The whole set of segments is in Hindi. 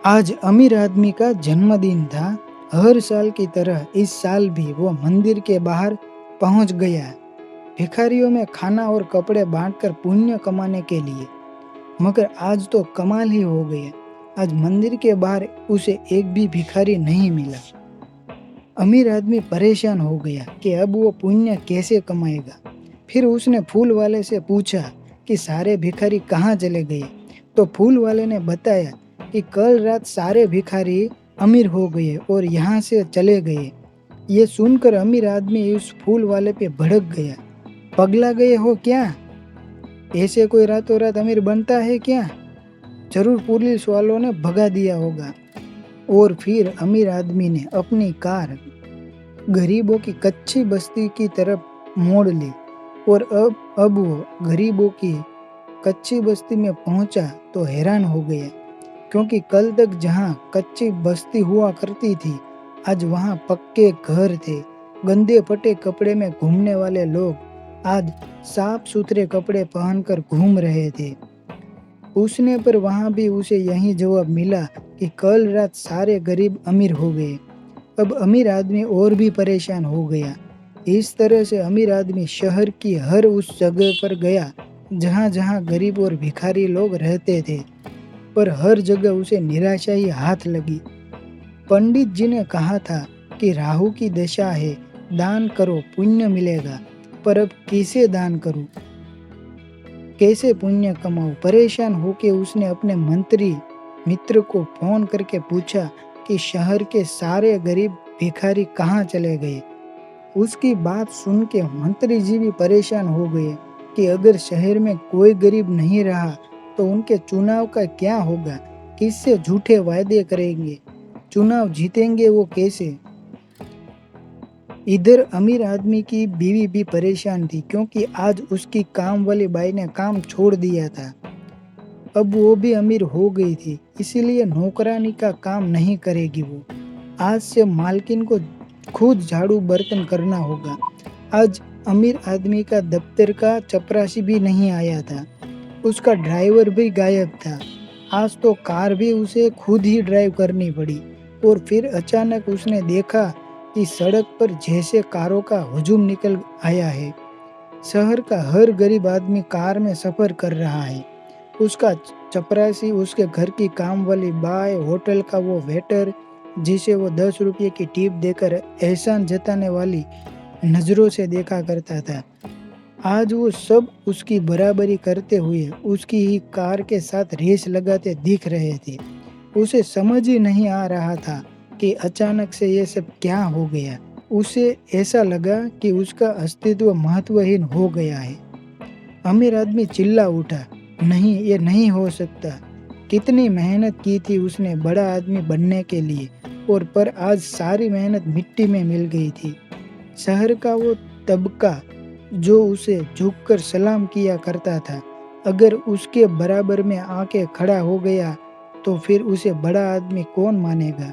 आज अमीर आदमी का जन्मदिन था। हर साल की तरह इस साल भी वो मंदिर के बाहर पहुंच गया, भिखारियों में खाना और कपड़े बांटकर पुण्य कमाने के लिए। मगर आज तो कमाल ही हो गया। आज मंदिर के बाहर उसे एक भी भिखारी नहीं मिला। अमीर आदमी परेशान हो गया कि अब वो पुण्य कैसे कमाएगा। फिर उसने फूल वाले से पूछा कि सारे भिखारी कहाँ चले गए। तो फूल वाले ने बताया कि कल रात सारे भिखारी अमीर हो गए और यहाँ से चले गए। ये सुनकर अमीर आदमी उस फूल वाले पे भड़क गया। पगला गए हो क्या? ऐसे कोई रातों रात अमीर बनता है क्या? जरूर पुलिस वालों ने भगा दिया होगा। और फिर अमीर आदमी ने अपनी कार गरीबों की कच्ची बस्ती की तरफ मोड़ ली। और अब वो गरीबों की कच्ची बस्ती में पहुंचा तो हैरान हो गया, क्योंकि कल तक जहां कच्ची बस्ती हुआ करती थी, आज वहां पक्के घर थे। गंदे फटे कपड़े में घूमने वाले लोग आज साफ सुथरे कपड़े पहनकर घूम रहे थे। पूछने पर वहां भी उसे यही जवाब मिला कि कल रात सारे गरीब अमीर हो गए। अब अमीर आदमी और भी परेशान हो गया। इस तरह से अमीर आदमी शहर की हर उस जगह पर गया जहां जहां गरीब और भिखारी लोग रहते थे, पर हर जगह उसे निराशा ही हाथ लगी। पंडित जी ने कहा था कि राहु की दशा है, दान करो पुण्य मिलेगा। पर अब कैसे दान करूं, कैसे पुण्य कमाऊं? परेशान होके उसने अपने मंत्री मित्र को फोन करके पूछा कि शहर के सारे गरीब भिखारी कहाँ चले गए। उसकी बात सुन के मंत्री जी भी परेशान हो गए कि अगर शहर में कोई गरीब नहीं रहा तो उनके चुनाव का क्या होगा, किससे झूठे वायदे करेंगे, चुनाव जीतेंगे वो कैसे। इधर अमीर आदमी की बीवी भी परेशान थी, क्योंकि आज उसकी काम वाली बाई ने काम छोड़ दिया था। अब वो भी अमीर हो गई थी, इसीलिए नौकरानी का काम नहीं करेगी वो। आज से मालकिन को खुद झाड़ू बर्तन करना होगा। आज अमीर आदमी का दफ्तर का चपरासी भी नहीं आया था, उसका ड्राइवर भी गायब था। आज तो कार भी उसे खुद ही ड्राइव करनी पड़ी। और फिर अचानक उसने देखा कि सड़क पर जैसे कारों का हुजूम निकल आया है। शहर का हर गरीब आदमी कार में सफर कर रहा है। उसका चपरासी, उसके घर की काम वाली बाय, होटल का वो वेटर जिसे वो 10 रुपये की टिप देकर एहसान जताने वाली नजरों से देखा करता था, आज वो सब उसकी बराबरी करते हुए उसकी ही कार के साथ रेस लगाते दिख रहे थे। उसे समझ ही नहीं आ रहा था कि अचानक से ये सब क्या हो गया। उसे ऐसा लगा कि उसका अस्तित्व महत्वहीन हो गया है। अमीर आदमी चिल्ला उठा, नहीं, ये नहीं हो सकता। कितनी मेहनत की थी उसने बड़ा आदमी बनने के लिए, और पर आज सारी मेहनत मिट्टी में मिल गई थी। शहर का वो तबका जो उसे झुककर सलाम किया करता था, अगर उसके बराबर में आके खड़ा हो गया तो फिर उसे बड़ा आदमी कौन मानेगा।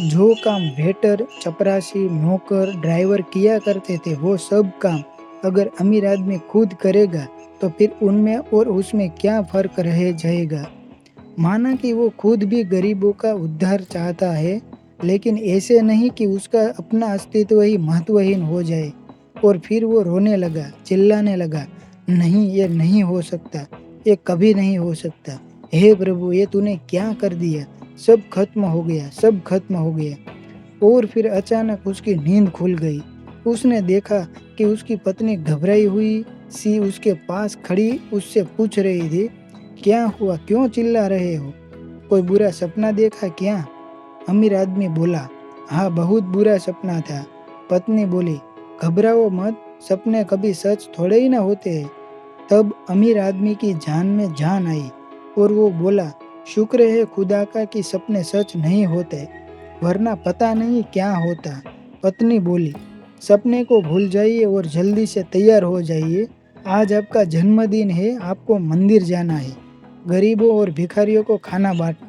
जो काम वेटर, चपरासी, नौकर, ड्राइवर किया करते थे, वो सब काम अगर अमीर आदमी खुद करेगा तो फिर उनमें और उसमें क्या फर्क रह जाएगा। माना कि वो खुद भी गरीबों का उद्धार चाहता है, लेकिन ऐसे नहीं कि उसका अपना अस्तित्व ही महत्वहीन हो जाए। और फिर वो रोने लगा, चिल्लाने लगा, नहीं, ये नहीं हो सकता, ये कभी नहीं हो सकता। हे प्रभु, ये तूने क्या कर दिया? सब खत्म हो गया, सब खत्म हो गया। और फिर अचानक उसकी नींद खुल गई। उसने देखा कि उसकी पत्नी घबराई हुई सी उसके पास खड़ी उससे पूछ रही थी, क्या हुआ, क्यों चिल्ला रहे हो? कोई बुरा सपना देखा क्या? अमीर आदमी बोला, हाँ, बहुत बुरा सपना था। पत्नी बोली, घबराओ मत, सपने कभी सच थोड़े ही ना होते हैं। तब अमीर आदमी की जान में जान आई और वो बोला, शुक्र है खुदा का कि सपने सच नहीं होते, वरना पता नहीं क्या होता। पत्नी बोली, सपने को भूल जाइए और जल्दी से तैयार हो जाइए। आज आपका जन्मदिन है, आपको मंदिर जाना है, गरीबों और भिखारियों को खाना बांटना।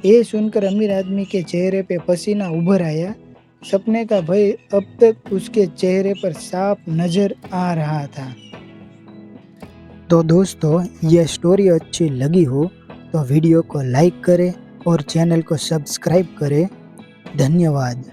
ये सुनकर अमीर आदमी के चेहरे पे पसीना उभर आया। सपने का भय अब तक उसके चेहरे पर साफ नजर आ रहा था। तो दोस्तों, ये स्टोरी अच्छी लगी हो तो वीडियो को लाइक करें और चैनल को सब्सक्राइब करें। धन्यवाद।